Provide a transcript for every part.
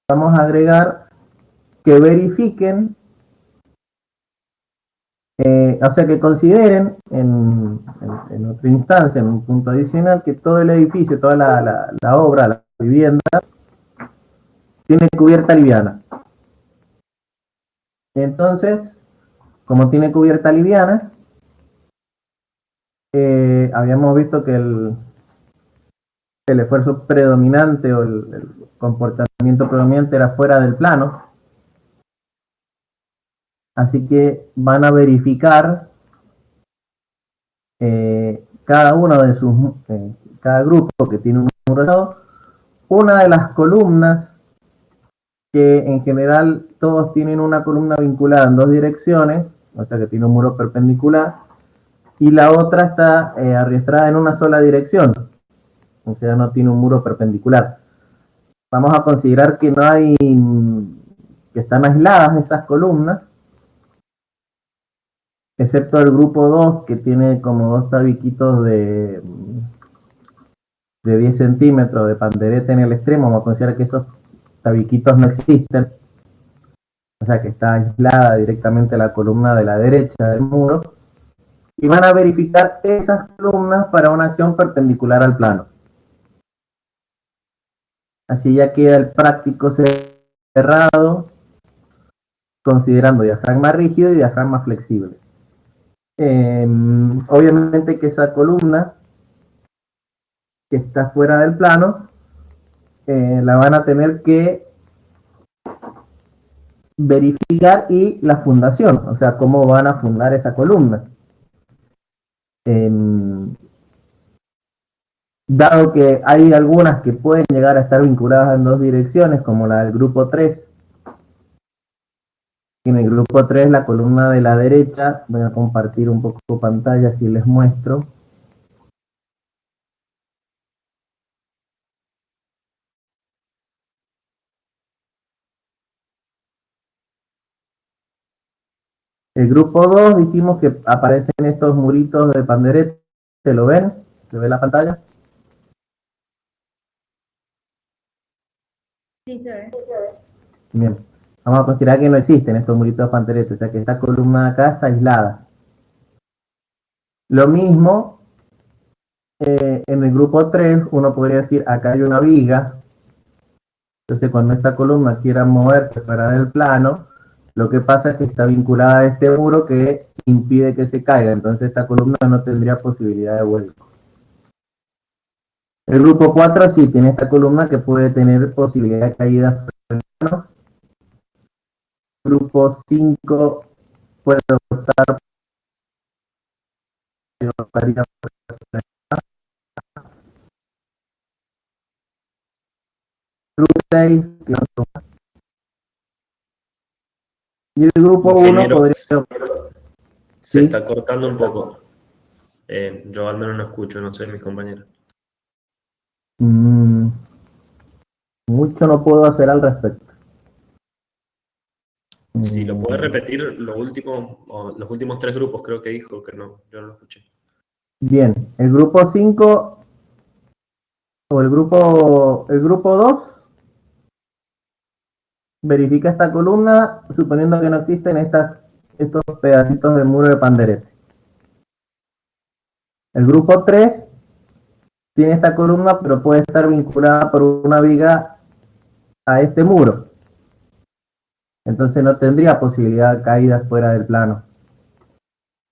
vamos a agregar que verifiquen, o sea, que consideren en otra instancia, en un punto adicional, que todo el edificio, toda la obra, la vivienda, tiene cubierta liviana. Entonces, como tiene cubierta liviana, habíamos visto que el esfuerzo predominante o el comportamiento predominante era fuera del plano. Así que van a verificar cada uno de sus, cada grupo que tiene un muro dado, una de las columnas, que en general todos tienen una columna vinculada en dos direcciones, o sea que tiene un muro perpendicular, y la otra está arrastrada en una sola dirección, o sea no tiene un muro perpendicular. Vamos a considerar que no hay, que están aisladas esas columnas, excepto el grupo 2 que tiene como dos tabiquitos de 10 centímetros de pandereta en el extremo. Vamos a considerar que esos tabiquitos no existen, o sea que está aislada directamente la columna de la derecha del muro, y van a verificar esas columnas para una acción perpendicular al plano. Así ya queda el práctico cerrado, considerando diafragma rígido y diafragma flexible. Obviamente que esa columna que está fuera del plano la van a tener que verificar, y la fundación, o sea, cómo van a fundar esa columna. Dado que hay algunas que pueden llegar a estar vinculadas en dos direcciones, como la del grupo 3, en el grupo 3 la columna de la derecha, voy a compartir un poco pantalla si les muestro. El grupo 2 dijimos que aparecen estos muritos de pandereta, ¿se lo ven? ¿Se ve la pantalla? Sí, se ve. Bien, vamos a considerar que no existen estos muritos de pandereta, o sea que esta columna de acá está aislada. Lo mismo en el grupo 3, uno podría decir, acá hay una viga, entonces cuando esta columna quiera moverse fuera del plano, lo que pasa es que está vinculada a este muro que impide que se caiga, entonces esta columna no tendría posibilidad de vuelco. El grupo 4 sí tiene esta columna que puede tener posibilidad de caída fuera del plano. El grupo 5 puede optar por el grupo 6, y el grupo 1 Ingeniero, podría... se ¿Sí? está cortando un poco. Yo al menos no escucho, no sé, mis compañeros. Mucho no puedo hacer al respecto. Si lo puede repetir, lo último, o los últimos tres grupos creo que dijo, que no, yo no lo escuché. Bien, el grupo 5 o el grupo 2 verifica esta columna suponiendo que no existen estos pedacitos de muro de panderete. El grupo 3 tiene esta columna pero puede estar vinculada por una viga a este muro. Entonces no tendría posibilidad de caída fuera del plano.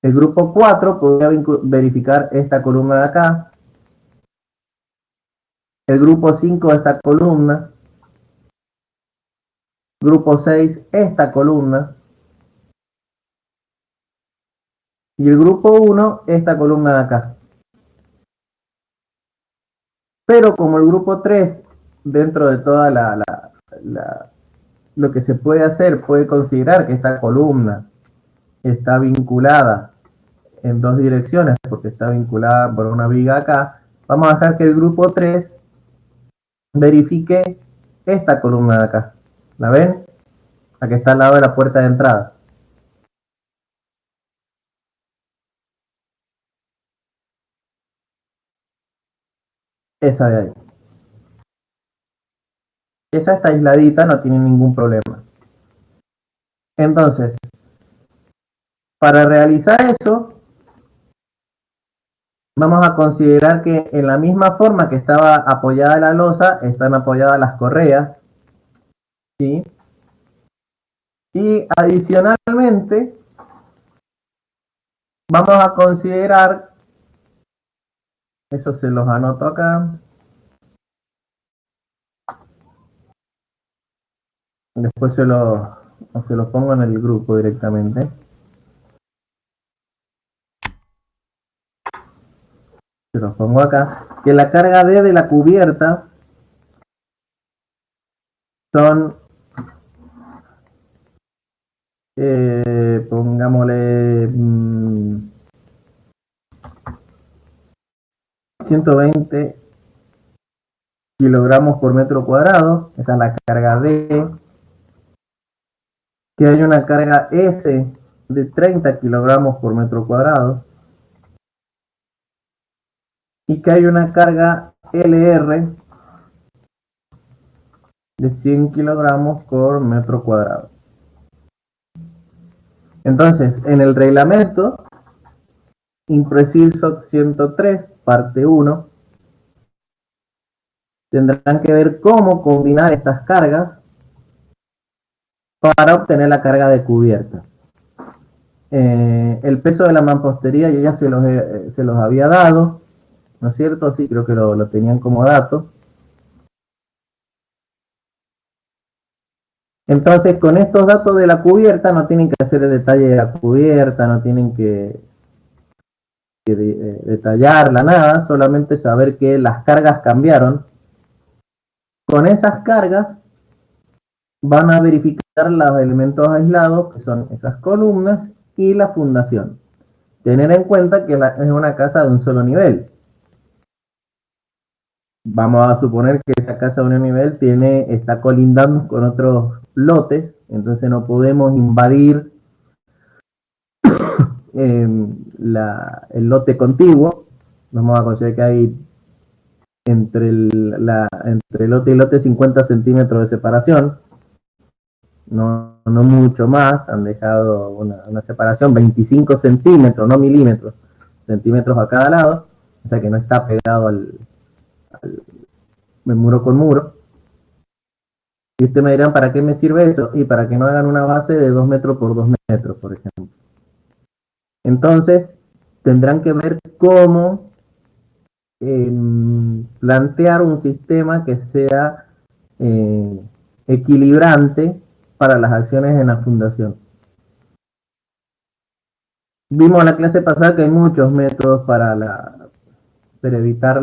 El grupo 4 podría verificar esta columna de acá. El grupo 5 esta columna. Grupo 6 esta columna. Y el grupo 1 esta columna de acá. Pero como el grupo 3, dentro de toda lo que se puede hacer, puede considerar que esta columna está vinculada en dos direcciones, porque está vinculada por una viga acá, vamos a dejar que el grupo 3 verifique esta columna de acá. ¿La ven? La que está al lado de la puerta de entrada. Esa de ahí. esa está aisladita, no tiene ningún problema. Entonces, para realizar eso, vamos a considerar que en la misma forma que estaba apoyada la losa, están apoyadas las correas, ¿sí? Y adicionalmente, vamos a considerar, eso se los anoto acá, después se los pongo en el grupo directamente. Se los pongo acá, que la carga D de la cubierta son, pongámosle 120 kilogramos por metro cuadrado, esa es la carga D, que hay una carga S de 30 kilogramos por metro cuadrado, y que hay una carga LR de 100 kilogramos por metro cuadrado. Entonces, en el reglamento Impresil SOC 103, parte 1, tendrán que ver cómo combinar estas cargas para obtener la carga de cubierta. El peso de la mampostería yo ya se los había dado, ¿no es cierto? Sí, creo que lo tenían como dato. Entonces, con estos datos de la cubierta, no tienen que hacer el detalle de la cubierta, no tienen que detallarla, nada, solamente saber que las cargas cambiaron. Con esas cargas van a verificar los elementos aislados, que son esas columnas y la fundación. Tener en cuenta que es una casa de un solo nivel. Vamos a suponer que esa casa de un nivel está colindando con otros lotes, entonces no podemos invadir el lote contiguo. Vamos a considerar que hay entre lote y lote 50 centímetros de separación, no mucho más, han dejado una separación 25 centímetros, no milímetros, centímetros a cada lado, o sea que no está pegado al muro con muro. Y ustedes me dirán, ¿para qué me sirve eso? Y para que no hagan una base de 2 metros por 2 metros, por ejemplo. Entonces, tendrán que ver cómo plantear un sistema que sea equilibrante para las acciones en la fundación. Vimos en la clase pasada que hay muchos métodos para evitar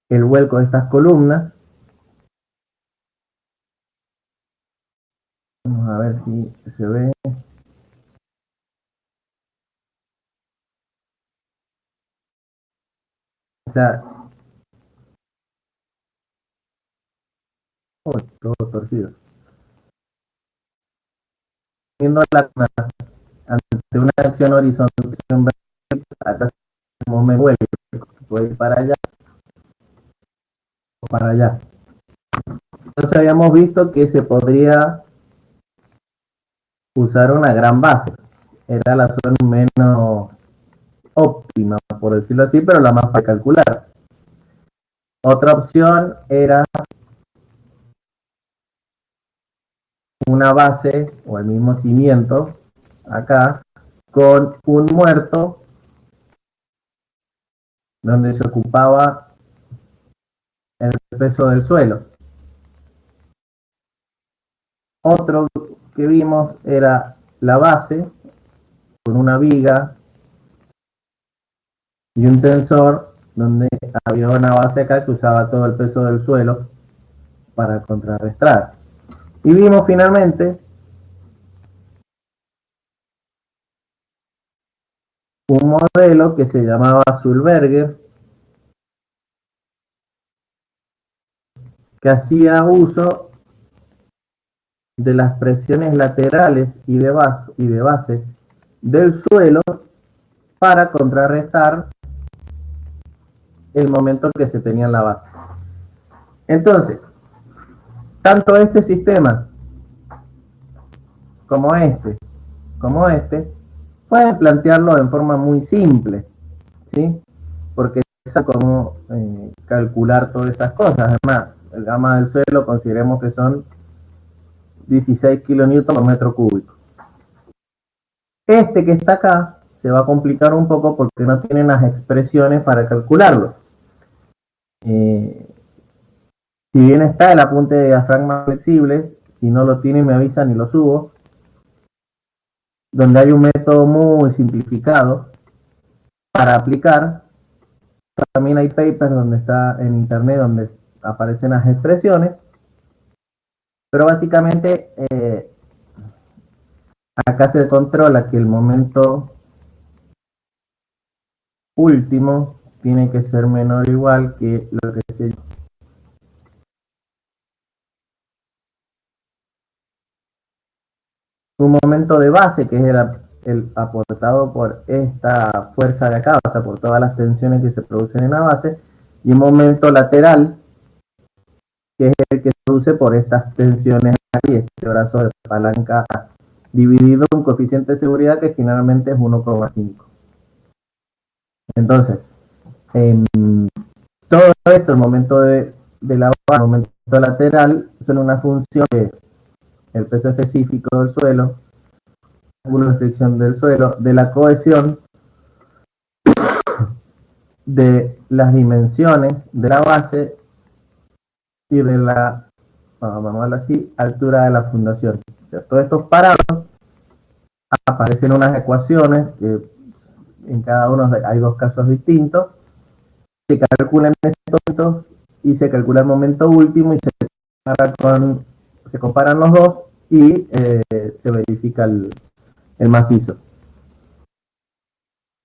el vuelco de estas columnas. Vamos a ver si se ve. O sea, todo torcido. Viendo ante una acción horizontal, acá como me vuelvo, puedo ir para allá o para allá. Entonces habíamos visto que se podría usar una gran base. Era la zona menos óptima, por decirlo así, pero la más fácil de calcular. Otra opción era una base o el mismo cimiento acá con un muerto donde se ocupaba el peso del suelo. Otro que vimos era la base con una viga y un tensor donde había una base acá que usaba todo el peso del suelo para contrarrestar. Y vimos finalmente un modelo que se llamaba Sulberger, que hacía uso de las presiones laterales y de base del suelo para contrarrestar el momento que se tenía en la base. Entonces, Tanto este sistema como este, pueden plantearlo en forma muy simple, ¿sí? Porque es como calcular todas estas cosas. Además, el gamma del suelo consideremos que son 16 kilonewton por metro cúbico. Este que está acá se va a complicar un poco porque no tienen las expresiones para calcularlo. Si bien está el apunte de diafragma flexible, si no lo tienen me avisan y lo subo, donde hay un método muy simplificado para aplicar. También hay papers donde está en internet donde aparecen las expresiones, pero básicamente acá se controla que el momento último tiene que ser menor o igual que lo que se un momento de base, que es el aportado por esta fuerza de acá, o sea, por todas las tensiones que se producen en la base, y un momento lateral, que es el que se produce por estas tensiones aquí, este brazo de palanca dividido en un coeficiente de seguridad que generalmente es 1,5. Entonces, todo esto, el momento de la base, el momento lateral, son una función de el peso específico del suelo, el ángulo de fricción del suelo, de la cohesión, de las dimensiones de la base y de la, vamos a verlo así, altura de la fundación. O sea, todos estos parámetros aparecen unas ecuaciones que en cada uno hay dos casos distintos, se calculan estos puntos y se calcula el momento último y se comparan los dos y se verifica el macizo.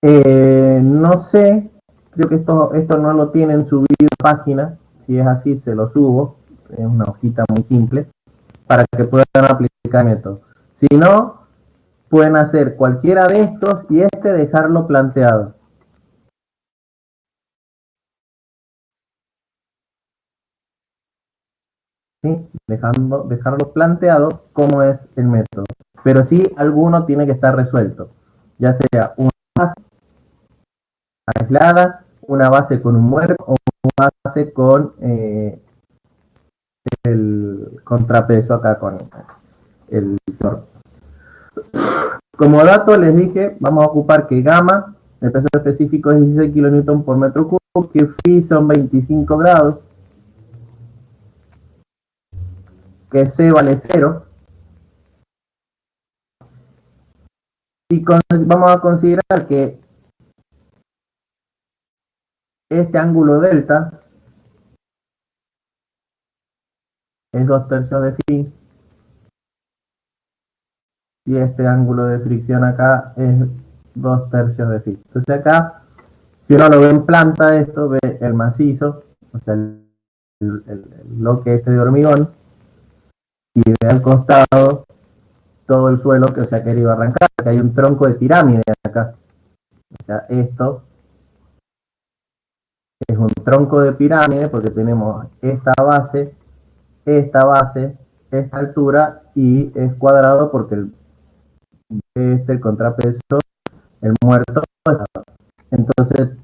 No sé, creo que esto no lo tienen subido en la página. Si es así, se lo subo. Es una hojita muy simple para que puedan aplicar el método. Si no, pueden hacer cualquiera de estos y dejarlo planteado. ¿Sí? Dejarlo planteado cómo es el método. Pero sí, alguno tiene que estar resuelto. Ya sea una base aislada, una base con un muerto o una base con el contrapeso acá con el visor. Como dato les dije, vamos a ocupar que gamma, el peso específico es 16 kN por metro cubo, que phi son 25 grados, que C vale 0, y vamos a considerar que este ángulo delta es 2/3 de phi, y este ángulo de fricción acá es 2/3 de phi. Entonces acá, si uno lo ve en planta, esto ve el macizo, o sea, el bloque este de hormigón, y ve al costado todo el suelo que se ha querido arrancar, que hay un tronco de pirámide acá. O sea, esto es un tronco de pirámide porque tenemos esta base, esta altura, y es cuadrado porque el contrapeso, el muerto. Entonces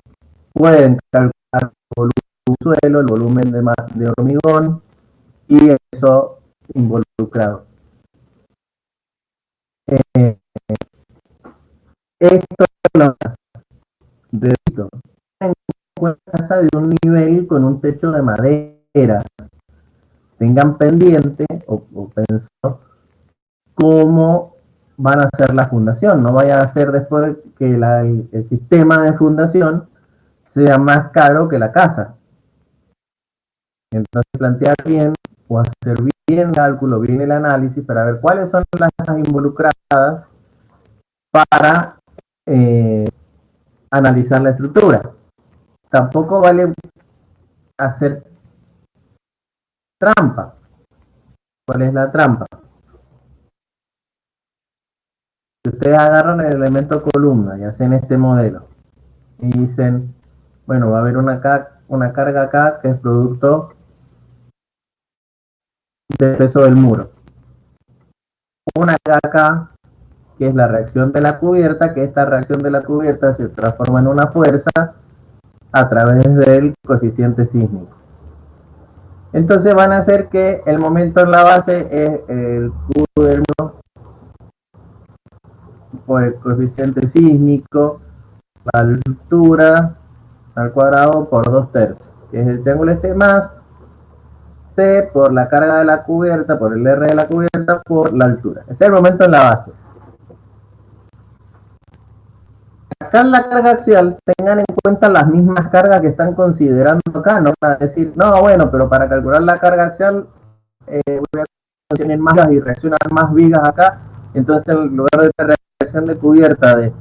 pueden calcular el volumen del suelo, el volumen de hormigón y eso involucrado. Esto es lo de una casa de un nivel con un techo de madera. Tengan pendiente o pensado cómo van a hacer la fundación. No vaya a ser después que el sistema de fundación sea más caro que la casa. Entonces plantear bien o hacer bien el cálculo, bien el análisis para ver cuáles son las involucradas para analizar la estructura. Tampoco vale hacer trampa. ¿Cuál es la trampa? Si ustedes agarran el elemento columna y hacen este modelo y dicen, bueno, va a haber una carga acá que es producto este peso del muro. Una acá, que es la reacción de la cubierta, que esta reacción de la cubierta se transforma en una fuerza a través del coeficiente sísmico. Entonces van a hacer que el momento en la base es el cubo del muro por el coeficiente sísmico, la altura al cuadrado por 2/3, que es el triángulo este, más C por la carga de la cubierta, por el R de la cubierta, por la altura. Ese es el momento en la base. Acá en la carga axial, tengan en cuenta las mismas cargas que están considerando acá. No van a decir, no, bueno, pero para calcular la carga axial voy a tener más vigas y reaccionar más vigas acá. Entonces, en lugar de esta reacción de cubierta de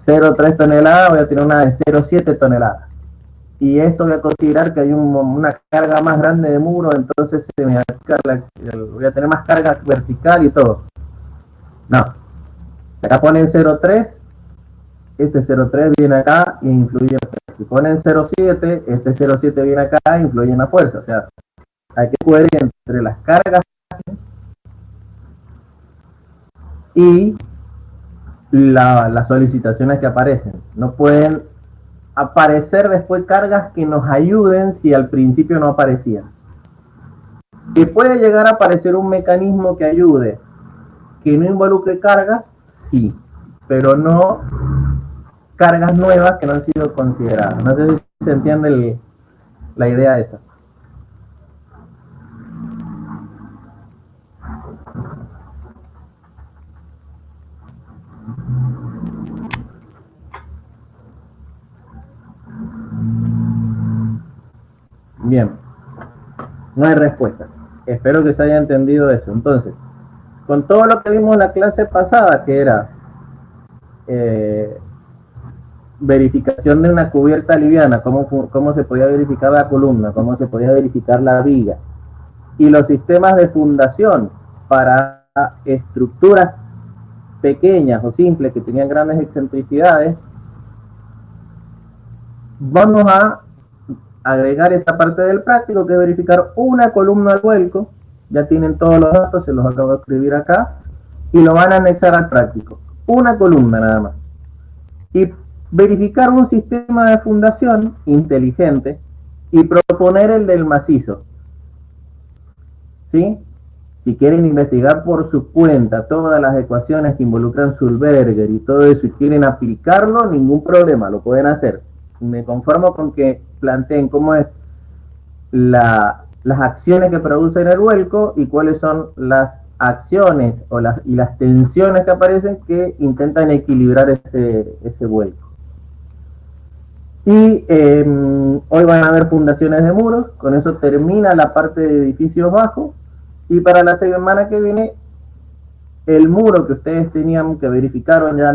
0,3 toneladas, voy a tener una de 0,7 toneladas. Y esto voy a considerar que hay una carga más grande de muro, entonces voy a tener más carga vertical y todo. No. Acá ponen 0,3. Este 0,3 viene acá e influye en fuerza. Si ponen 0,7, este 0,7 viene acá e influye en la fuerza. O sea, hay que poder entre las cargas y las solicitaciones que aparecen. No pueden aparecer después cargas que nos ayuden si al principio no aparecían. Que puede llegar a aparecer un mecanismo que ayude, que no involucre cargas, sí, pero no cargas nuevas que no han sido consideradas. No sé si se entiende la idea esa. Bien, no hay respuesta. Espero que se haya entendido eso. Entonces, con todo lo que vimos en la clase pasada, que era verificación de una cubierta liviana, cómo se podía verificar la columna, cómo se podía verificar la viga, y los sistemas de fundación para estructuras pequeñas o simples que tenían grandes excentricidades, vamos a agregar esta parte del práctico, que es verificar una columna al vuelco. Ya tienen todos los datos, se los acabo de escribir acá, y lo van a anexar al práctico. Una columna nada más. Y verificar un sistema de fundación inteligente y proponer el del macizo. ¿Sí? Si quieren investigar por su cuenta todas las ecuaciones que involucran Sulberger y todo eso y quieren aplicarlo, ningún problema, lo pueden hacer. Me conformo con que planteen cómo es las acciones que producen el vuelco y cuáles son las acciones y las tensiones que aparecen que intentan equilibrar ese vuelco. Y hoy van a haber fundaciones de muros. Con eso termina la parte de edificios bajos, y para la semana que viene el muro que ustedes tenían, que verificaron ya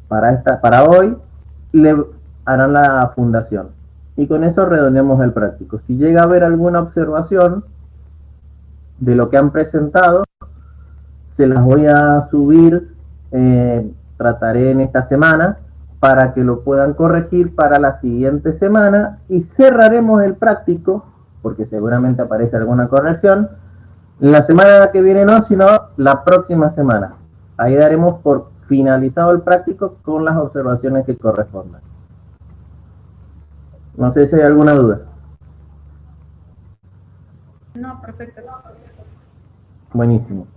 para hoy, le harán la fundación, y con eso redondeamos el práctico. Si llega a haber alguna observación de lo que han presentado, se las voy a subir, trataré en esta semana para que lo puedan corregir para la siguiente semana, y cerraremos el práctico, porque seguramente aparece alguna corrección, la semana que viene no, sino la próxima semana. Ahí daremos por finalizado el práctico con las observaciones que correspondan. No sé si hay alguna duda. No, perfecto. Buenísimo.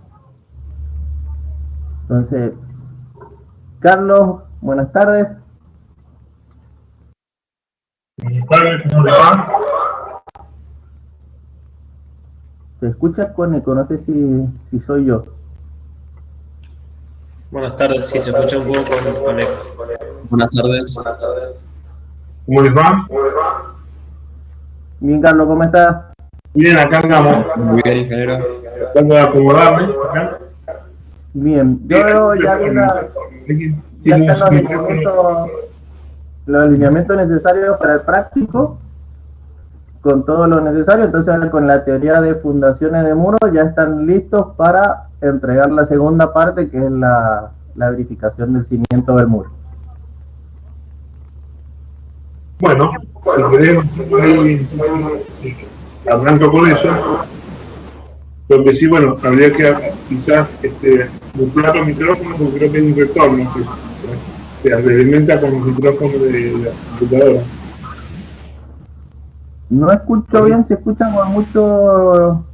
Entonces, Carlos, buenas tardes. Buenas tardes, ¿cómo le va? Se escucha con eco, no sé si soy yo. Buenas tardes, sí, se escucha un poco con eco. Buenas tardes. ¿Cómo les va? Bien, Carlos, ¿cómo estás? Bien, acá andamos. Muy bien, ingeniero. Tratando de acomodarme acá. Bien, yo ya vi ya están los alineamientos necesarios para el práctico, con todo lo necesario. Entonces ahora con la teoría de fundaciones de muros ya están listos para entregar la segunda parte, que es la verificación del cimiento del muro. Bueno, si querés, arranco con eso. Lo que sí, bueno, habría que quizás mostrar los micrófonos, porque creo que hay un retorno que se alimenta con los micrófonos de la computadora. No escucho bien, se escucha con mucho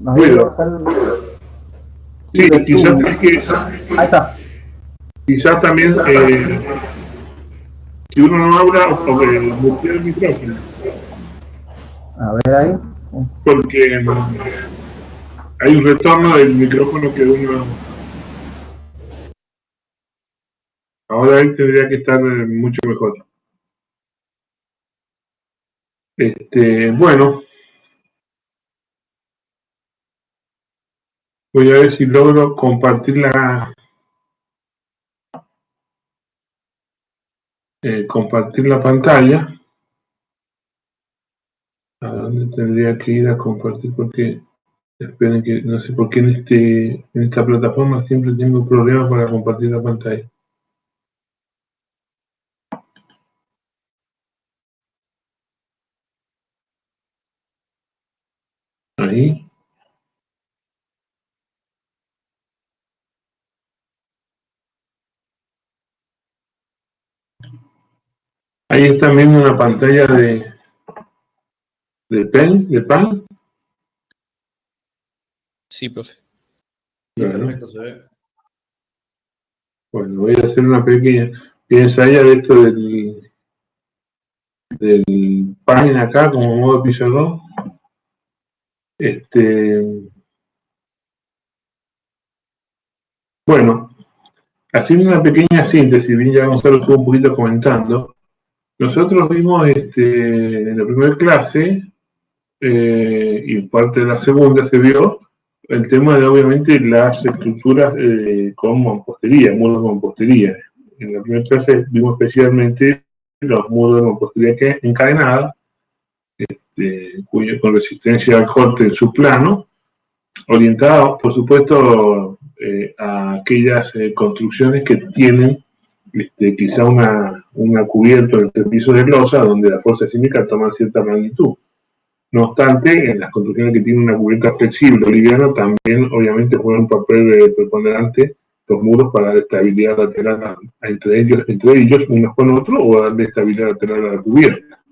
ruido. Sí, quizás ahí está. Quizás también si uno no habla, mutea el micrófono. A ver ahí. Porque hay un retorno del micrófono que uno... Ahora él tendría que estar mucho mejor. Bueno. Voy a ver si logro compartir la pantalla. ¿A dónde tendría que ir a compartir? Porque esperen que no sé por qué en esta plataforma siempre tengo problemas para compartir la pantalla. Ahí. Ahí están viendo una pantalla de PAN. Sí, profe. Sí, perfecto, se ve. Bueno, voy a hacer una pequeña ensaya de esto del PAN acá como modo pizarrón. Bueno, haciendo una pequeña síntesis, bien ya Gonzalo estuvo un poquito comentando. Nosotros vimos en la primera clase y parte de la segunda se vio el tema de obviamente las estructuras con mampostería, muros de mampostería. En la primera clase vimos especialmente los muros de mampostería encadenada, con resistencia al corte en su plano, orientados por supuesto a aquellas construcciones que tienen quizá una cubierta en el piso de losa donde las fuerzas sísmicas toman cierta magnitud. No obstante, en las construcciones que tienen una cubierta flexible o liviana también obviamente juegan un papel preponderante los muros para dar estabilidad lateral entre ellos unos con otros, o darle estabilidad lateral a la cubierta.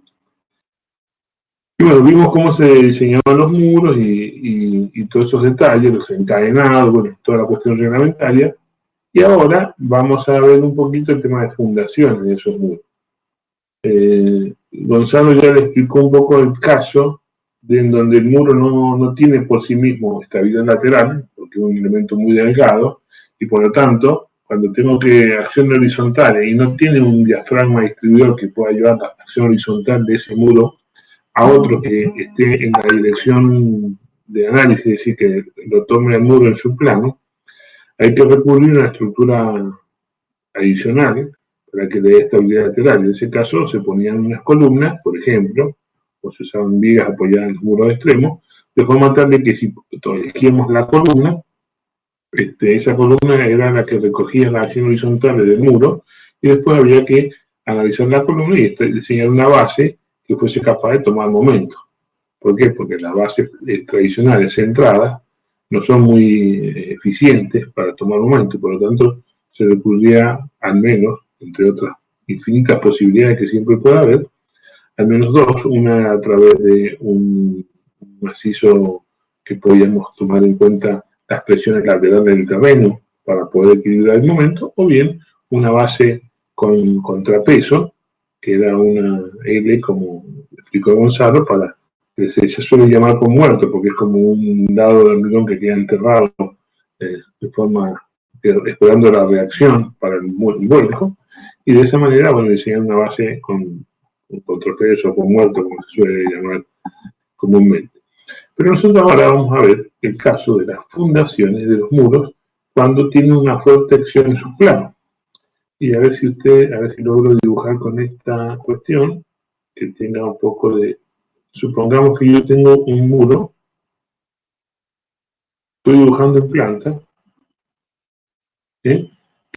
Y bueno, vimos cómo se diseñaban los muros y todos esos detalles, los encadenados, bueno, toda la cuestión reglamentaria. Y ahora vamos a ver un poquito el tema de fundaciones de esos muros. Gonzalo ya le explicó un poco el caso en donde el muro no tiene por sí mismo estabilidad lateral, porque es un elemento muy delgado, y por lo tanto, cuando tengo acción horizontal y no tiene un diafragma distribuidor que pueda llevar la acción horizontal de ese muro a otro que esté en la dirección de análisis, es decir, que lo tome el muro en su plano, hay que recurrir a una estructura adicional para que le dé estabilidad lateral. En ese caso se ponían unas columnas, por ejemplo, o se usaban vigas apoyadas en los muros extremos, de forma tal de que si elegíamos la columna, esa columna era la que recogía la acción horizontal del muro, y después habría que analizar la columna y diseñar una base que fuese capaz de tomar momento. ¿Por qué? Porque las bases tradicionales centradas no son muy eficientes para tomar momento, por lo tanto se recurría al menos, entre otras infinitas posibilidades que siempre puede haber, al menos dos, una a través de un macizo que podíamos tomar en cuenta las presiones laterales del terreno para poder equilibrar el momento, o bien una base con contrapeso, que era una L, como explicó Gonzalo, para que se suele llamar con muerto, porque es como un dado de hormigón que queda enterrado de forma esperando la reacción para el vuelco, y de esa manera, bueno, diseñar una base con contrapeso o con muerto, como se suele llamar comúnmente. Pero nosotros ahora vamos a ver el caso de las fundaciones de los muros cuando tienen una fuerte acción en su plano. Y a ver si logro dibujar con esta cuestión, que tenga un poco de... Supongamos que yo tengo un muro, estoy dibujando en planta, que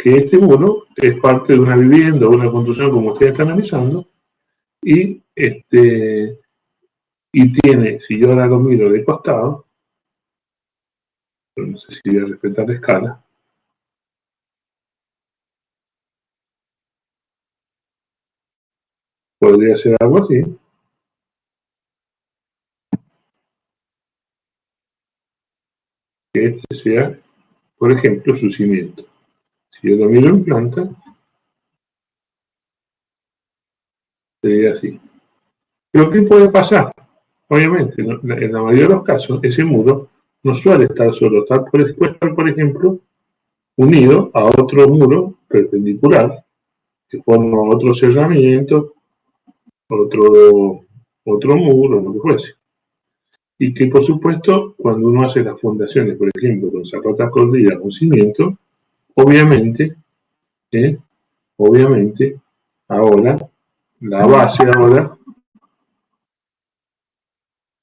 este muro es parte de una vivienda o una construcción como ustedes están analizando, y tiene, si yo ahora lo miro de costado, pero no sé si voy a respetar la escala. Podría ser algo así. Que este sea, por ejemplo, su cimiento. Si yo lo miro en planta, sería así. Pero ¿qué puede pasar? Obviamente, ¿no? En la mayoría de los casos, ese muro no suele estar solo, puede estar, por ejemplo, unido a otro muro perpendicular, que forma otro cerramiento, otro muro, lo que fuese. Y que, por supuesto, cuando uno hace las fundaciones, por ejemplo, con zapatas corridas o cimiento, obviamente, obviamente, ahora, la base ahora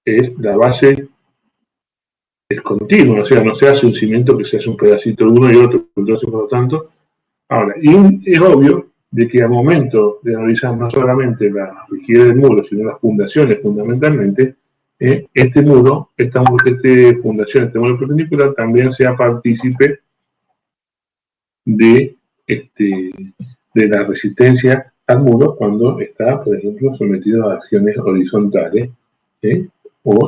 es la base es continua, o sea, no se hace un cimiento que se hace un pedacito de uno y otro, entonces por lo tanto, ahora, y es obvio de que al momento de analizar no solamente la rigidez del muro, sino las fundaciones fundamentalmente, este muro, esta fundación, este muro perpendicular también sea partícipe de, de la resistencia al muro cuando está, por ejemplo, sometido a acciones horizontales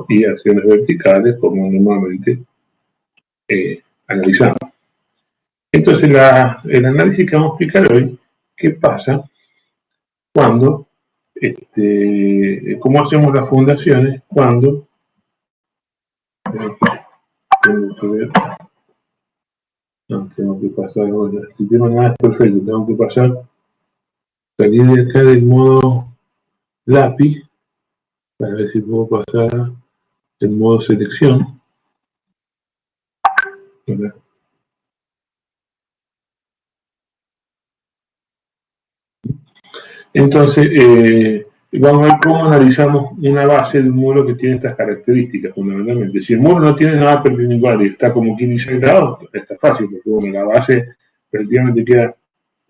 y acciones verticales, como normalmente analizamos. Entonces, el análisis que vamos a explicar hoy, ¿qué pasa cuando, cómo hacemos las fundaciones cuando, tengo que ver, no, tengo que pasar, bueno, el sistema nada es perfecto, tengo que pasar, salir de acá del modo lápiz, para ver si puedo pasar el modo selección. Entonces, vamos a ver cómo analizamos una base de un muro que tiene estas características, fundamentalmente. Si el muro no tiene nada perpendicular y está como 15 grados, está fácil, porque bueno, la base prácticamente queda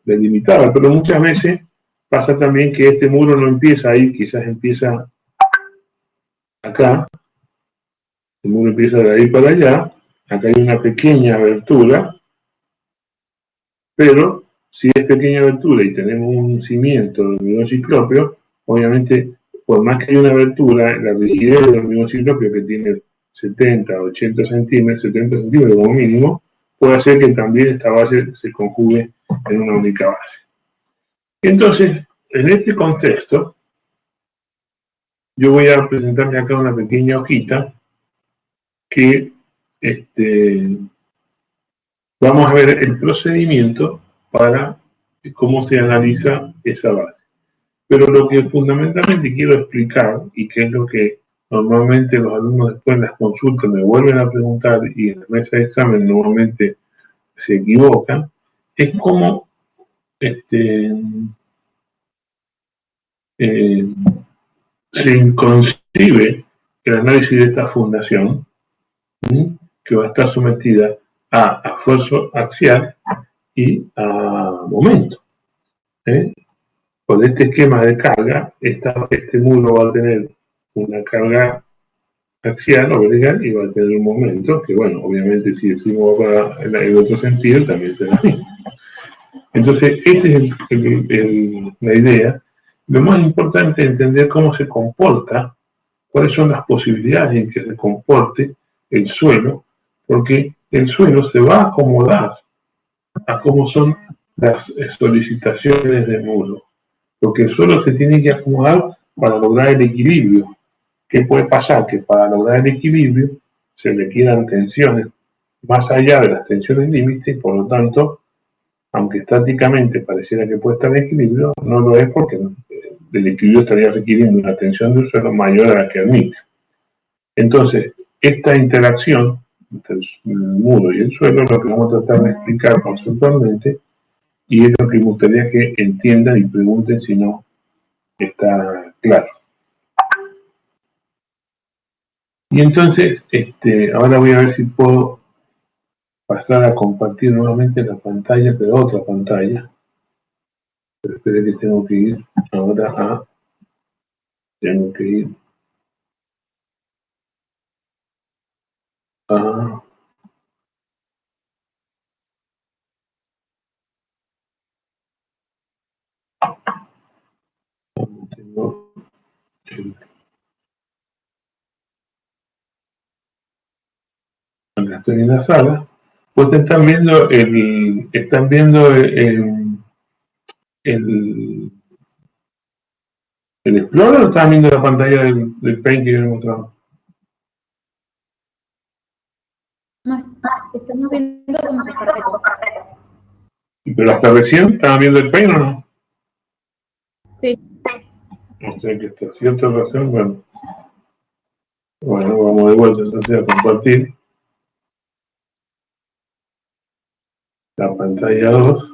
delimitada, pero muchas veces pasa también que este muro no empieza ahí, quizás empieza acá, el muro empieza de ahí para allá, acá hay una pequeña abertura, pero si es pequeña abertura y tenemos un cimiento de hormigón ciclópeo, obviamente, por más que haya una abertura, la rigidez del hormigón ciclópeo, que tiene 70, 80 centímetros, 70 centímetros como mínimo, puede hacer que también esta base se conjugue en una única base. Entonces, en este contexto, yo voy a presentarle acá una pequeña hojita que vamos a ver el procedimiento para cómo se analiza esa base. Pero lo que fundamentalmente quiero explicar, y que es lo que normalmente los alumnos después en las consultas me vuelven a preguntar y en la mesa de examen normalmente se equivocan, es cómo se concibe el análisis de esta fundación, que va a estar sometida a esfuerzo axial y a momento. Con este esquema de carga, este muro va a tener una carga axial o vertical y va a tener un momento que, bueno, obviamente si decimos para el otro sentido, también será así. Entonces, esa es la idea. Lo más importante es entender cómo se comporta, cuáles son las posibilidades en que se comporte el suelo, porque el suelo se va a acomodar a cómo son las solicitaciones del muro, porque el suelo se tiene que acomodar para lograr el equilibrio. ¿Qué puede pasar? Que para lograr el equilibrio se requieran tensiones más allá de las tensiones límite y por lo tanto, aunque estáticamente pareciera que puede estar en equilibrio, no lo es porque el equilibrio estaría requiriendo una tensión del suelo mayor a la que admite. Entonces, esta interacción entre el muro y el suelo es lo que vamos a tratar de explicar conceptualmente y es lo que me gustaría que entiendan y pregunten si no está claro. Y entonces, ahora voy a ver si puedo pasar a compartir nuevamente la pantalla, pero otra pantalla. Pero espere que tengo que ir ahora tengo que ir a tengo acá estoy en la sala. Pues están viendo el Explorer o están viendo la pantalla del Paint que yo he mostrado. No, estamos viendo como sus carpetas. Pero hasta recién estaban viendo el Paint, ¿o no? Sí. O sea que está cierta razón, bueno. Bueno, vamos de vuelta entonces a compartir la pantalla 2.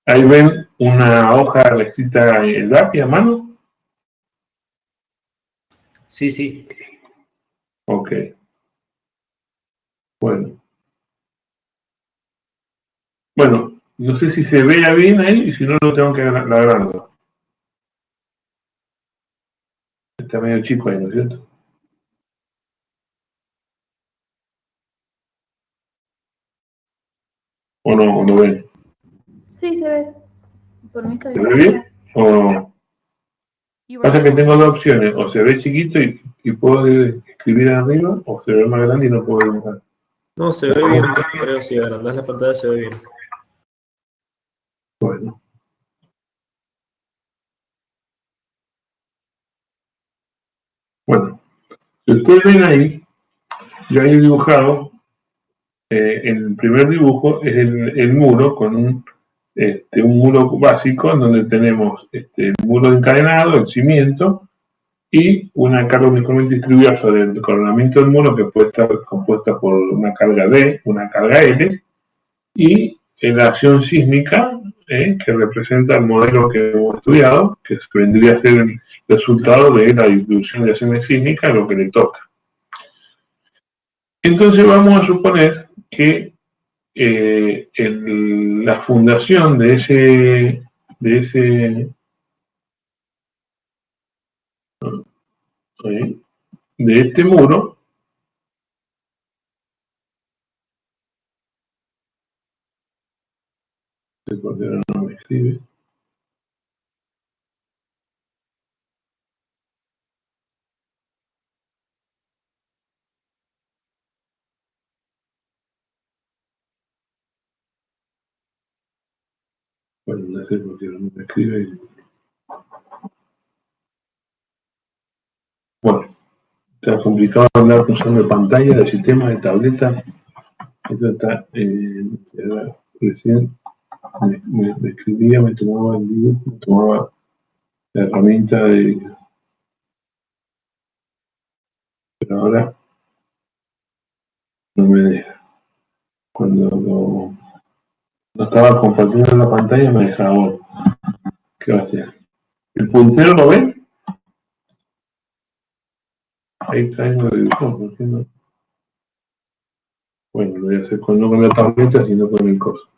Ahí ven una hoja escrita en lápiz a mano. Sí, sí. Ok. Bueno. Bueno, no sé si se vea bien ahí y si no lo tengo que agrandar. Está medio chico ahí, ¿no es cierto? ¿O no lo ven? Sí, se ve. Por mí está ¿Se bien. ve bien? ¿O pasa que tengo dos opciones? O se ve chiquito y puedo escribir arriba, o se ve más grande y no puedo dibujar. No, se ve bien. Creo que si agrandás la pantalla se ve bien. Bueno. Bueno, si ustedes ven ahí, yo he dibujado, el primer dibujo es el muro con un muro básico en donde tenemos el muro encadenado, el cimiento y una carga uniformemente distribuida sobre el coronamiento del muro que puede estar compuesta por una carga D, una carga L y la acción sísmica que representa el modelo que hemos estudiado, que vendría a ser el resultado de la distribución de acciones sísmicas a lo que le toca. Entonces vamos a suponer que la fundación de este muro no me escribe. Bueno, no sé por qué no me escribe. Bueno, está complicado hablar usando pantalla de sistema de tableta. Esto está, recién me escribía, me tomaba el dibujo, me tomaba la herramienta pero ahora no me deja. Cuando lo estaba compartiendo la pantalla me dejaba. Bueno, ¿qué va a hacer? ¿El puntero lo ven? Ahí está en el dibujo, ¿por qué no? Bueno, lo voy a hacer no con la tableta, sino con el coso.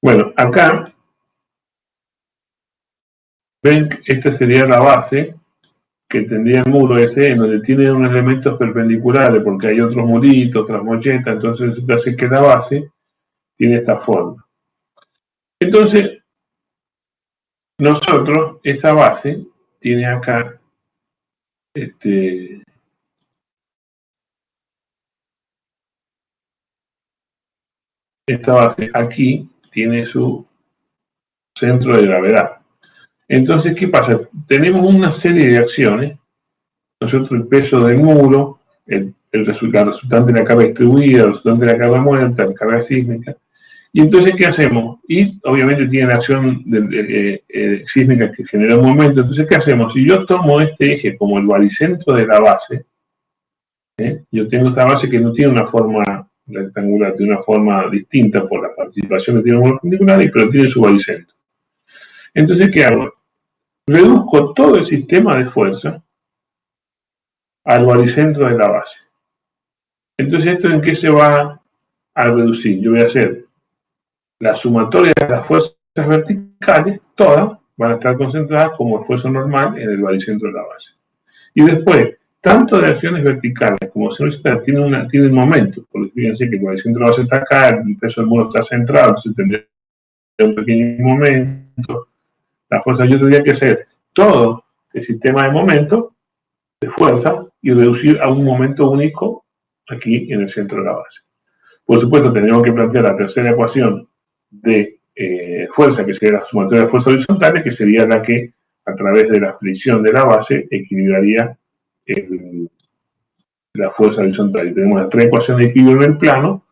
Bueno, acá ven que esta sería la base que tendría el muro ese, en donde tiene unos elementos perpendiculares, porque hay otros muritos, otras mochetas, entonces eso hace que la base tiene esta forma. Entonces, nosotros, esa base, tiene acá, esta base aquí tiene su centro de gravedad. Entonces, ¿qué pasa? Tenemos una serie de acciones, nosotros el peso del muro, la resultante de la carga distribuida, el resultante de la carga muerta, la carga sísmica. Y entonces, ¿qué hacemos? Y obviamente tiene la acción sísmica que genera un momento. Entonces, ¿qué hacemos? Si yo tomo este eje como el baricentro de la base, yo tengo esta base que no tiene una forma rectangular, tiene una forma distinta por la participación que tiene un perpendicular, pero tiene su baricentro. Entonces, ¿qué hago? Reduzco todo el sistema de fuerza al baricentro de la base. Entonces, ¿esto en qué se va a reducir? Yo voy a hacer la sumatoria de las fuerzas verticales, todas van a estar concentradas como esfuerzo normal en el baricentro de la base. Y después, tanto de acciones verticales como horizontales tienen momentos, porque fíjense que el centro de la base está acá, el peso del muro está centrado, entonces tendría un pequeño momento. La fuerza, yo tendría que hacer todo el sistema de momentos de fuerza y reducir a un momento único aquí en el centro de la base. Por supuesto, tendríamos que plantear la tercera ecuación de fuerza, que sería la sumatoria de fuerzas horizontales, que sería la que, a través de la fricción de la base, equilibraría la fuerza horizontal. Y tenemos las tres ecuaciones de equilibrio en el plano,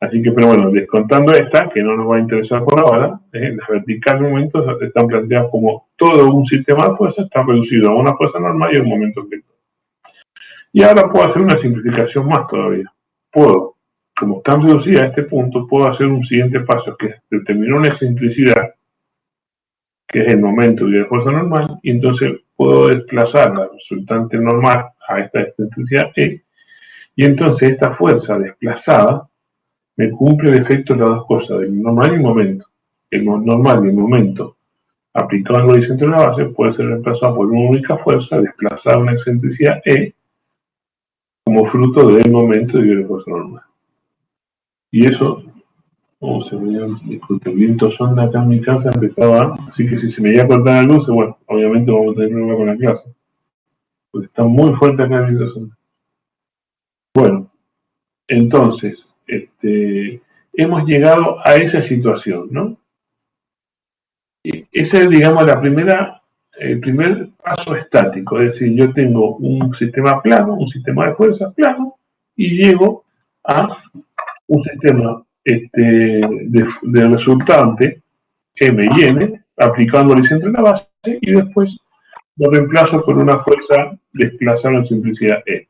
así que, pero bueno, descontando esta, que no nos va a interesar por ahora, las verticales de momentos están planteadas como todo un sistema de fuerza está reducido a una fuerza normal y a un momento vector. Y ahora puedo hacer una simplificación más todavía. Puedo, como están reducidas a este punto, puedo hacer un siguiente paso, que es determinar una excentricidad, que es el momento de la fuerza normal, y entonces puedo desplazar la resultante normal a esta excentricidad E, y entonces esta fuerza desplazada me cumple el efecto de las dos cosas, del normal y el momento. El normal y el momento aplicado al horizonte de la base puede ser reemplazado por una única fuerza desplazada a una excentricidad E como fruto del momento de la fuerza normal. Y eso, se me dio, disculpe, el viento sonda acá en mi casa empezaba, así que si se me iba a cortar la luz, bueno, obviamente vamos a tener problema con la clase, porque está muy fuerte acá el viento sonda. Bueno, entonces, hemos llegado a esa situación, ¿no? Ese es, digamos, el primer paso estático, es decir, yo tengo un sistema plano, un sistema de fuerza plano, y llego a un sistema de resultante M y N, aplicando el centro de la base, y después lo reemplazo por una fuerza desplazada en simplicidad E.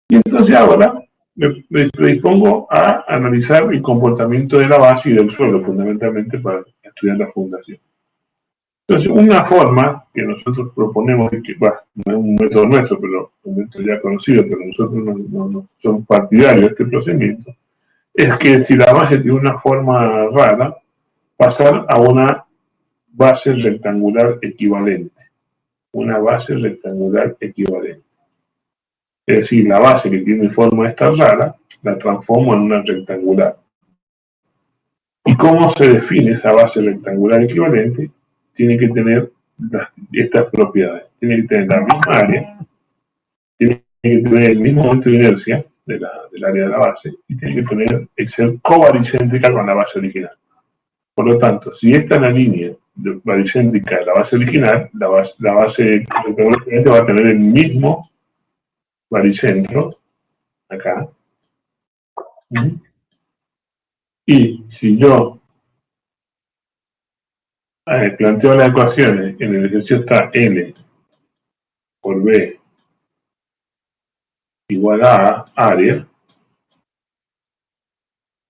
Y entonces ahora me predispongo a analizar el comportamiento de la base y del suelo, fundamentalmente para estudiar la fundación. Entonces, una forma que nosotros proponemos, que no es un método nuestro, pero un método ya conocido, pero nosotros no somos partidarios de este procedimiento, es que si la base tiene una forma rara, pasar a una base rectangular equivalente. Una base rectangular equivalente. Es decir, la base que tiene forma esta rara, la transformo en una rectangular. ¿Y cómo se define esa base rectangular equivalente? Tiene que tener estas propiedades. Tiene que tener la misma área, tiene que tener el mismo momento de inercia del área de la base y tiene que ser covaricéntrica con la base original. Por lo tanto, si esta es la línea baricéntrica de la base original, la base rectangular va a tener el mismo baricentro acá. Y si yo planteo las ecuaciones, en el ejercicio está L por B igual a área,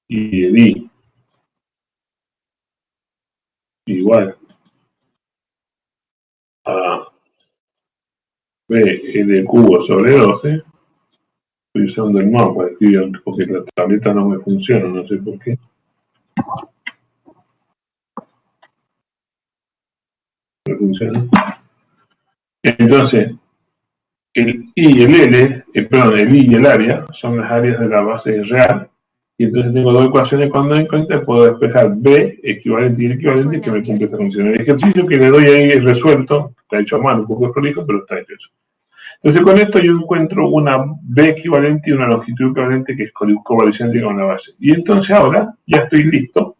y el I igual a BL cubo sobre 12, estoy usando el mapa, porque la tableta no me funciona, no sé por qué. No funciona. Entonces, el I y el L, el I y el área, son las áreas de la base real, y entonces tengo dos ecuaciones cuando en cuenta, puedo despejar B equivalente y el equivalente que me cumple esta condición. El ejercicio que le doy ahí es resuelto, está hecho a mano, un poco prolijo, pero está hecho. Entonces con esto yo encuentro una B equivalente y una longitud equivalente que es covaricéntrica con la base. Y entonces ahora ya estoy listo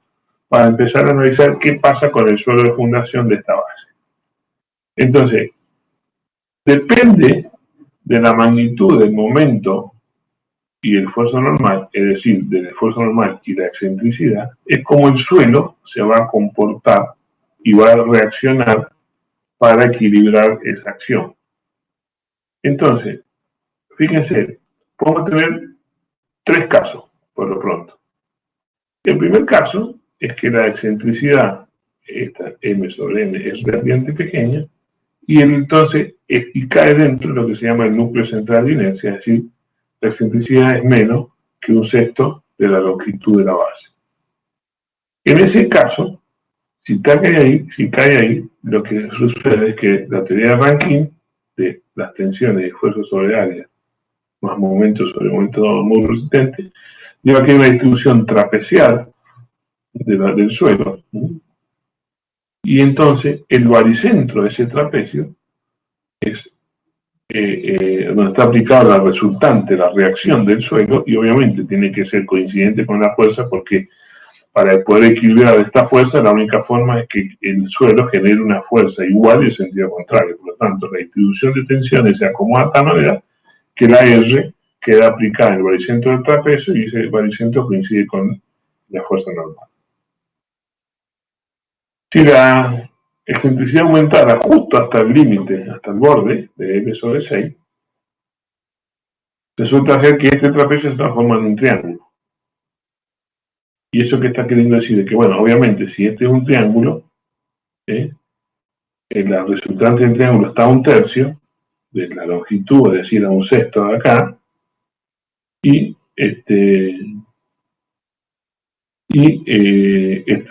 para empezar a analizar qué pasa con el suelo de fundación de esta base. Entonces, depende de la magnitud del momento y el esfuerzo normal, es decir, del esfuerzo normal y la excentricidad, es como el suelo se va a comportar y va a reaccionar para equilibrar esa acción. Entonces, fíjense, podemos tener tres casos, por lo pronto. El primer caso es que la excentricidad, esta M sobre N, es relativamente pequeña, y entonces cae dentro de lo que se llama el núcleo central de inercia, es decir, la excentricidad es menos que un sexto de la longitud de la base. En ese caso, si cae ahí, lo que sucede es que la teoría de Rankine las tensiones de esfuerzo sobre área, más momento sobre momento muy resistente, lleva aquí una distribución trapecial del suelo, ¿sí? Y entonces el baricentro de ese trapecio es donde está aplicada la resultante, la reacción del suelo, y obviamente tiene que ser coincidente con la fuerza, porque para poder equilibrar esta fuerza, la única forma es que el suelo genere una fuerza igual y en sentido contrario. Por lo tanto, la distribución de tensiones se acomoda de tal manera que la R queda aplicada en el baricentro del trapecio y ese baricentro coincide con la fuerza normal. Si la excentricidad aumentara justo hasta el límite, hasta el borde de F sobre 6, resulta ser que este trapecio se transforma en un triángulo. Y eso que está queriendo decir es que, bueno, obviamente, si este es un triángulo, la resultante del triángulo está a 1/3 de la longitud, es decir, a 1/6 de acá, y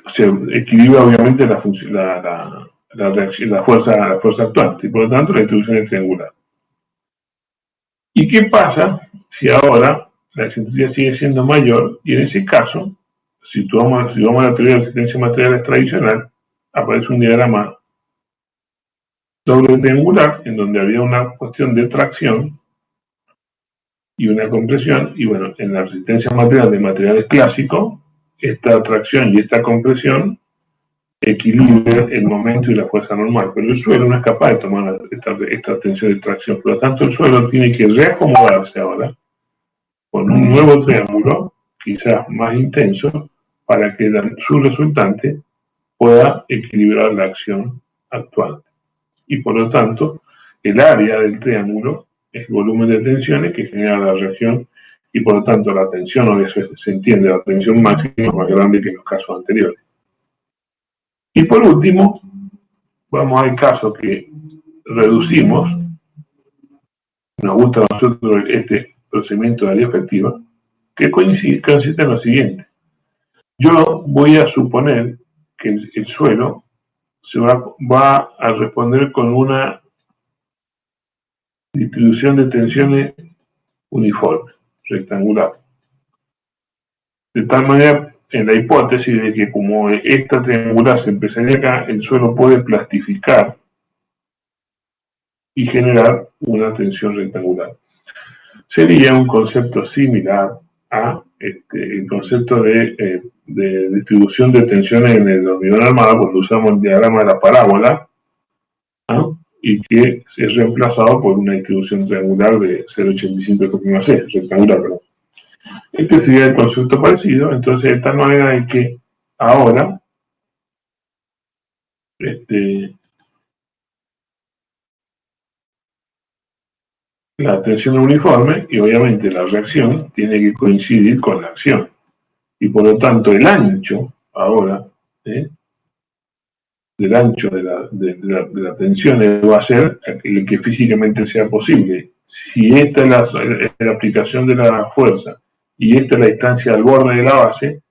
se equilibra obviamente la fuerza actuante, y por lo tanto la distribución es triangular. ¿Y qué pasa si ahora la excentricidad sigue siendo mayor? Y en ese caso, si vamos a la teoría de resistencia de materiales tradicional, aparece un diagrama doble triangular en donde había una cuestión de tracción y una compresión, y bueno, en la resistencia material de materiales clásicos, esta tracción y esta compresión equilibran el momento y la fuerza normal, pero el suelo no es capaz de tomar esta tensión de tracción, por lo tanto el suelo tiene que reacomodarse ahora con un nuevo triángulo, quizás más intenso, para que su resultante pueda equilibrar la acción actual. Y por lo tanto, el área del triángulo es el volumen de tensiones que genera la reacción, y por lo tanto la tensión, o eso se entiende, la tensión máxima es más grande que en los casos anteriores. Y por último, vamos al caso que reducimos, nos gusta a nosotros este procedimiento de área efectiva, que consiste en lo siguiente. Yo voy a suponer que el suelo se va a responder con una distribución de tensiones uniforme, rectangular. De tal manera, en la hipótesis de que como esta triangular se empezaría acá, el suelo puede plastificar y generar una tensión rectangular. Sería un concepto similar a el concepto de distribución de tensiones en el hormigón armado, cuando usamos el diagrama de la parábola, ¿no? Y que es reemplazado por una distribución triangular de 0,85 rectangular, perdón. Este sería el concepto parecido, entonces de tal manera de que ahora la tensión es uniforme y obviamente la reacción tiene que coincidir con la acción. Y por lo tanto el ancho ahora del ancho de la tensión va a ser el que físicamente sea posible. Si esta es la aplicación de la fuerza y esta es la distancia al borde de la base,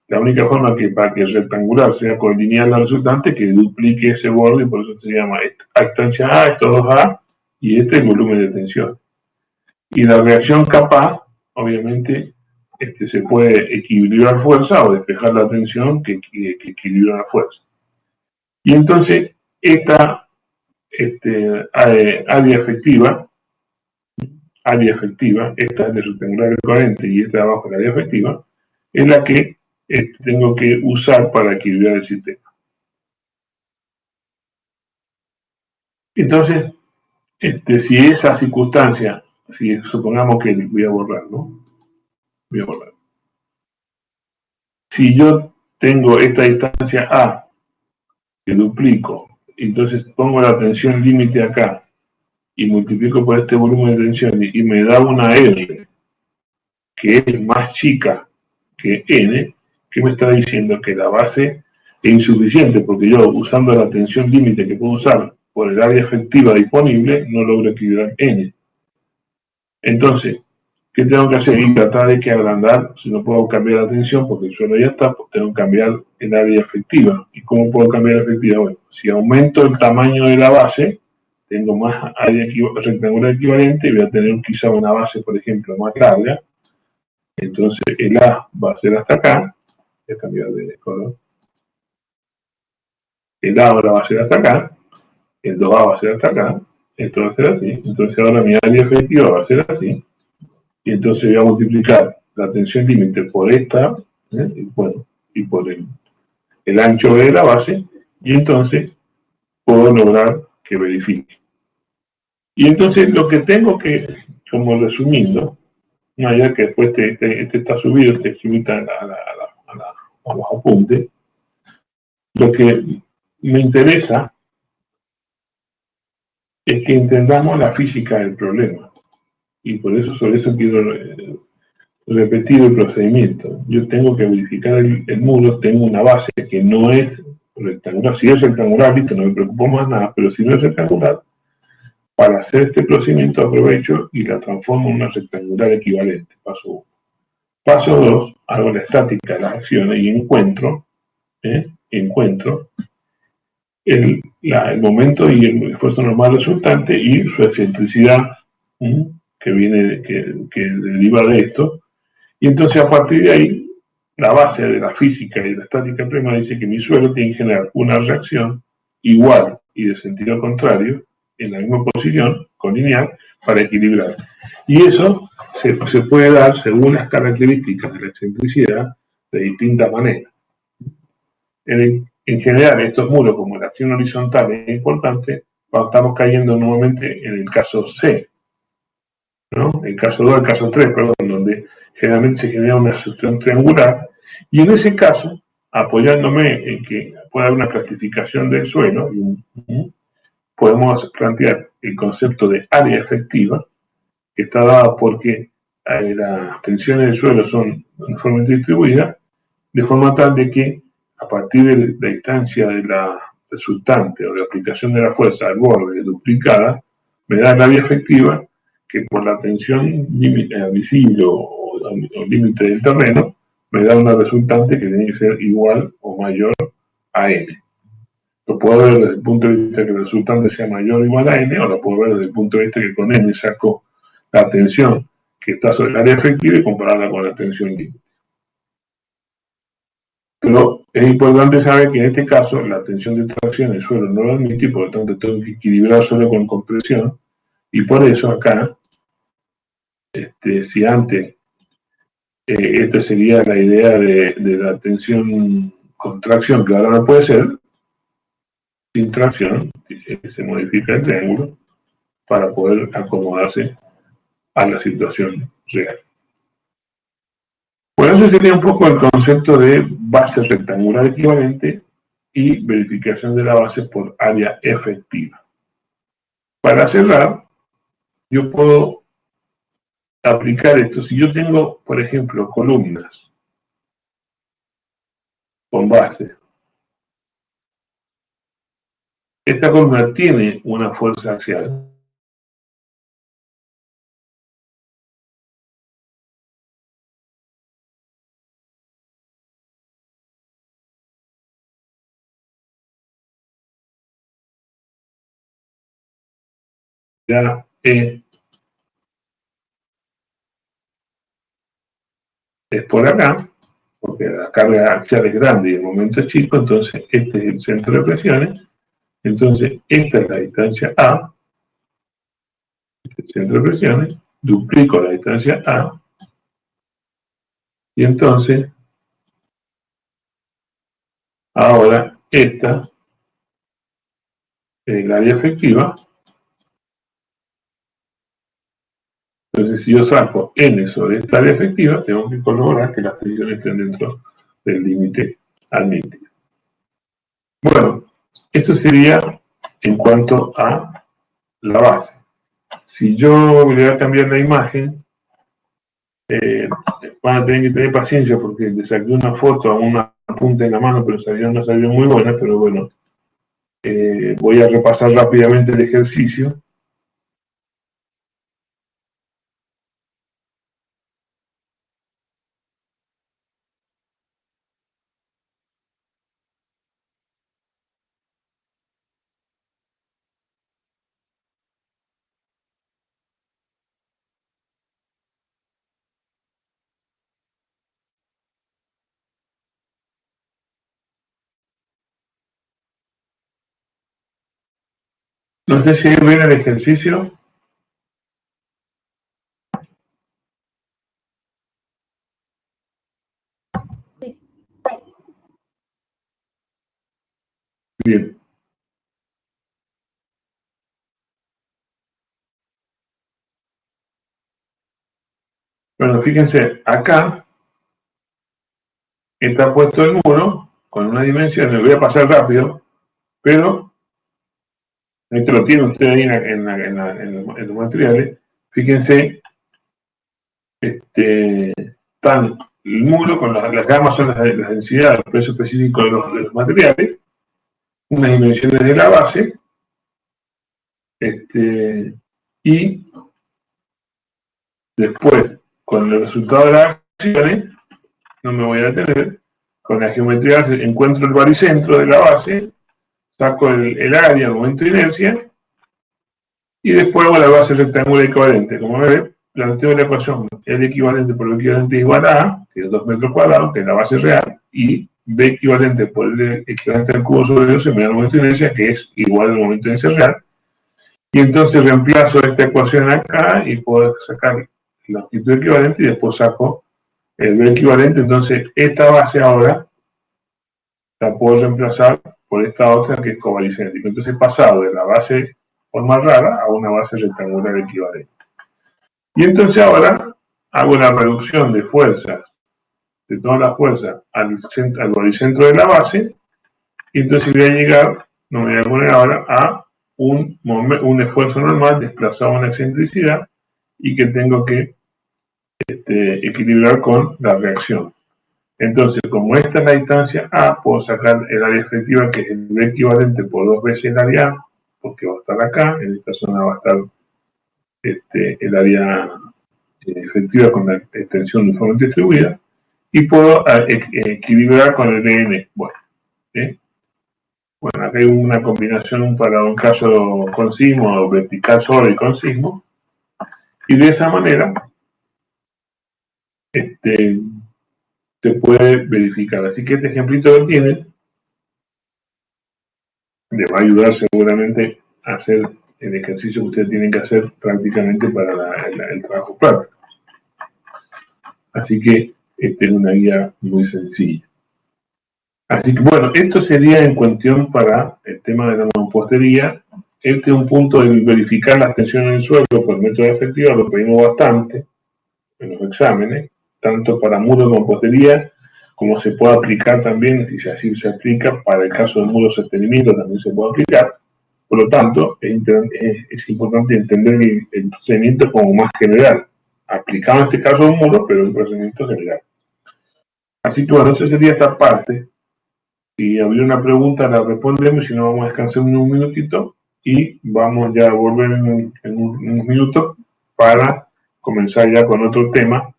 la única forma que para que el rectangular sea colineal la resultante es que duplique ese borde, y por eso se llama esta distancia A, esto 2A, y este es el volumen de tensión. Y la reacción kappa, obviamente, se puede equilibrar fuerza o despejar la tensión que equilibra la fuerza. Y entonces, esta área efectiva, esta es de rectangular corriente y esta de abajo es la área efectiva, es la que tengo que usar para equilibrar el sistema. Entonces, si esa circunstancia, si supongamos que voy a borrar, ¿no? Voy a borrar. Si yo tengo esta distancia A, que duplico, entonces pongo la tensión límite acá y multiplico por este volumen de tensión y me da una R que es más chica que N, que me está diciendo que la base es insuficiente, porque yo, usando la tensión límite que puedo usar por el área efectiva disponible, no logro equilibrar N. Entonces, ¿qué tengo que hacer? Y tratar de que agrandar, si no puedo cambiar la tensión, porque el suelo ya está, pues tengo que cambiar el área efectiva. ¿Y cómo puedo cambiar la efectiva? Bueno, si aumento el tamaño de la base, tengo más área rectangular equivalente y voy a tener quizá una base, por ejemplo, más larga. Entonces el A va a ser hasta acá. Voy a cambiar de color. El A ahora va a ser hasta acá. El 2A va a ser hasta acá. Esto va a ser así. Entonces ahora mi área efectiva va a ser así. Y entonces voy a multiplicar la tensión límite por esta, y, bueno, y por el ancho de la base. Y entonces puedo lograr que verifique. Y entonces lo que tengo que, como resumiendo, ya que después este está subido, te limita a los apuntes, lo que me interesa es que entendamos la física del problema. Y por eso, sobre eso quiero repetir el procedimiento. Yo tengo que verificar el muro, tengo una base que no es rectangular. Si es rectangular, listo, no me preocupo más nada, pero si no es rectangular, para hacer este procedimiento aprovecho y la transformo en una rectangular equivalente. Paso 1. Paso 2, hago la estática de las acciones y encuentro el momento y el esfuerzo normal resultante y su excentricidad que viene, que deriva de esto. Y entonces a partir de ahí, la base de la física y de la estática prima dice que mi suelo tiene que generar una reacción igual y de sentido contrario en la misma posición, colineal, para equilibrar. Y eso se puede dar según las características de la excentricidad de distintas maneras. En general, estos muros, como la acción horizontal es importante, estamos cayendo nuevamente en el caso C, ¿no? El caso 2, el caso 3, perdón, donde generalmente se genera una sección triangular, y en ese caso, apoyándome en que puede haber una clasificación del suelo, podemos plantear el concepto de área efectiva, que está dada porque las tensiones del suelo son uniformemente distribuidas, de forma tal de que a partir de la distancia de la resultante o de aplicación de la fuerza al borde duplicada, me da la área efectiva que por la tensión visible o límite del terreno, me da una resultante que tiene que ser igual o mayor a n. Lo puedo ver desde el punto de vista que el resultante sea mayor o igual a n, o lo puedo ver desde el punto de vista que con n saco la tensión que está sobre el área efectiva y compararla con la tensión límite. Pero es importante saber que en este caso la tensión de tracción del suelo no lo admite y por lo tanto tengo que equilibrar solo con compresión, y por eso acá, si antes esta sería la idea de la tensión con tracción, que ahora no puede ser, sin tracción, se modifica el triángulo para poder acomodarse a la situación real. Bueno, ese sería un poco el concepto de base rectangular equivalente y verificación de la base por área efectiva. Para cerrar, yo puedo aplicar esto. Si yo tengo, por ejemplo, columnas con base, esta columna tiene una fuerza axial. Ya es por acá, porque la carga axial es grande y el momento es chico, entonces este es el centro de presiones. Entonces, esta es la distancia A, este es el centro de presiones, duplico la distancia A, y entonces, ahora esta es el área efectiva. Entonces, si yo saco n sobre esta área efectiva, tengo que corroborar que las tensiones estén dentro del límite admitido. Bueno, eso sería en cuanto a la base. Si yo le voy a cambiar la imagen, van a tener que tener paciencia porque le saqué una foto a una punta en la mano, pero no salió muy buena, pero bueno, voy a repasar rápidamente el ejercicio. No sé si ahí ven el ejercicio. Sí. Bien. Bueno, fíjense, acá está puesto el muro con una dimensión, le voy a pasar rápido, pero esto lo tiene usted ahí en los materiales. Fíjense, están el muro con las gamas son las densidades, los precios específicos de los materiales, unas dimensiones de la base, y después, con el resultado de las acciones, no me voy a detener, con la geometría encuentro el baricentro de la base, saco el área, el momento de inercia, y después hago la base rectangular equivalente. Como ven, planteo la ecuación L equivalente por el equivalente igual a A, que es 2 metros cuadrados, que es la base real, y B equivalente por el equivalente al cubo sobre 12 me da el momento de inercia, que es igual al momento de inercia real. Y entonces reemplazo esta ecuación acá y puedo sacar la longitud equivalente y después saco el B equivalente. Entonces, esta base ahora la puedo reemplazar por esta otra que es covalicéntrica. Entonces he pasado de la base forma rara a una base rectangular equivalente. Y entonces ahora hago la reducción de fuerzas, de todas las fuerzas al baricentro de la base, y entonces voy a llegar, no me voy a poner ahora, a un esfuerzo normal desplazado a una excentricidad y que tengo que equilibrar con la reacción. Entonces, como esta es la distancia A, puedo sacar el área efectiva, que es el B equivalente por 2 veces el área A, porque va a estar acá, en esta zona va a estar el área efectiva con la extensión uniformemente distribuida, y puedo equilibrar con el DN. Bueno, bueno, acá hay una combinación para un caso con sismo, vertical sobre y con sismo, y de esa manera se puede verificar. Así que este ejemplito lo tienen, le va a ayudar seguramente a hacer el ejercicio que ustedes tienen que hacer prácticamente para el trabajo práctico. Así que esta es una guía muy sencilla. Así que bueno, esto sería en cuestión para el tema de la mampostería. Este es un punto de verificar las tensiones en el suelo por método efectivo, lo pedimos bastante en los exámenes, tanto para muros de mampostería como se puede aplicar también, si así se aplica, para el caso de muros de sostenimiento también se puede aplicar. Por lo tanto, es importante entender el procedimiento como más general, aplicado en este caso a un muro, pero un procedimiento general. Así que bueno, esa sería esta parte. Si habría una pregunta, la respondemos, si no, vamos a descansar un minutito y vamos ya a volver en unos minutos para comenzar ya con otro tema.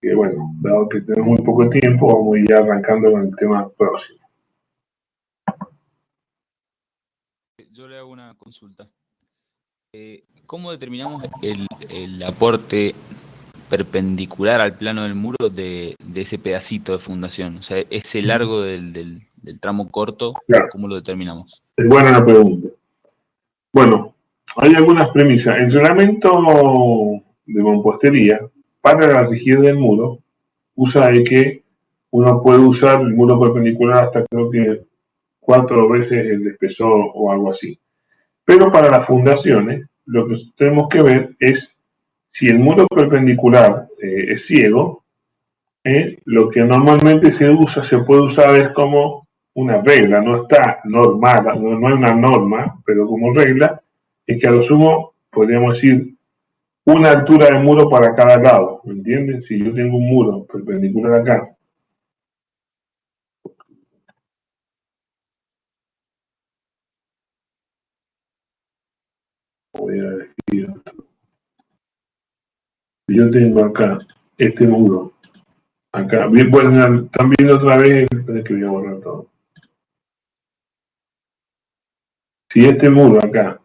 Que bueno, dado que tenemos muy poco tiempo, vamos a ir arrancando con el tema próximo. Yo le hago una consulta. ¿Cómo determinamos el aporte perpendicular al plano del muro de ese pedacito de fundación? O sea, ese largo del tramo corto, claro. ¿Cómo lo determinamos? Es buena la pregunta. Bueno, hay algunas premisas. El reglamento de mampostería, para la rigidez del muro, usa de que uno puede usar el muro perpendicular hasta creo que 4 veces el espesor o algo así. Pero para las fundaciones, lo que tenemos que ver es si el muro perpendicular es ciego, lo que normalmente se puede usar es como una regla, no está normada, no hay una norma, pero como regla, es que a lo sumo podríamos decir una altura de muro para cada lado, ¿me entienden? Si yo tengo un muro perpendicular acá, voy a decir otro. Si yo tengo acá este muro, acá, bien, bueno, están viendo otra vez, es que voy a borrar todo. Si este muro acá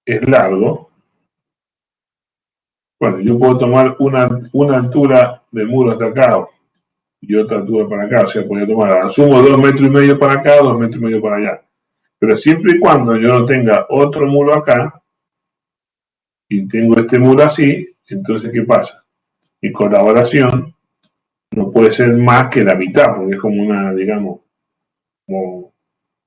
es largo, bueno, yo puedo tomar una altura de muro hasta acá y otra altura para acá, o sea, podría tomar, asumo 2,5 metros para acá, 2,5 metros para allá. Pero siempre y cuando yo no tenga otro muro acá, y tengo este muro así, entonces ¿qué pasa? Mi colaboración no puede ser más que la mitad, porque es como una, digamos, como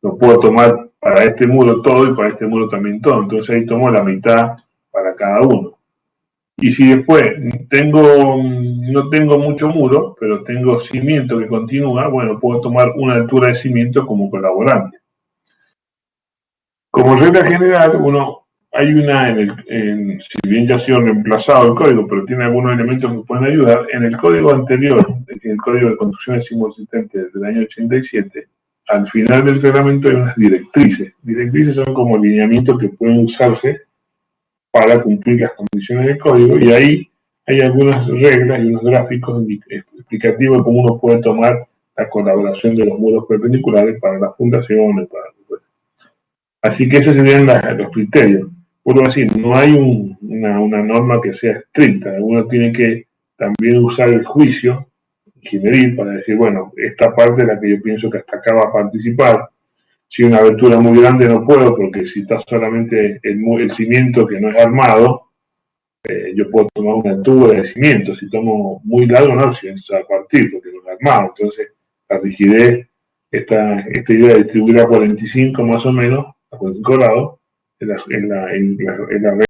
no puedo tomar para este muro todo y para este muro también todo. Entonces ahí tomo la mitad para cada uno. Y si después no tengo mucho muro, pero tengo cimiento que continúa, bueno, puedo tomar una altura de cimiento como colaborante. Como regla general, si bien ya ha sido reemplazado el código, pero tiene algunos elementos que pueden ayudar, en el código anterior, en el código de construcción de símbolos existentes del año 87, al final del reglamento hay unas directrices. Directrices son como lineamientos que pueden usarse para cumplir las condiciones del código, y ahí hay algunas reglas y unos gráficos explicativos de cómo uno puede tomar la colaboración de los muros perpendiculares para las fundaciones, así que esos serían los criterios. Por decir, no hay una norma que sea estricta. Uno tiene que también usar el juicio ingenieril para decir, bueno, esta parte es la que yo pienso que hasta acá va a participar. Si una abertura muy grande no puedo, porque si está solamente el cimiento que no es armado, yo puedo tomar una altura de cimiento. Si tomo muy largo, no, el cimiento se va a partir porque no es armado. Entonces, la rigidez, esta idea de distribuir a 45 más o menos, a 45 grados, en la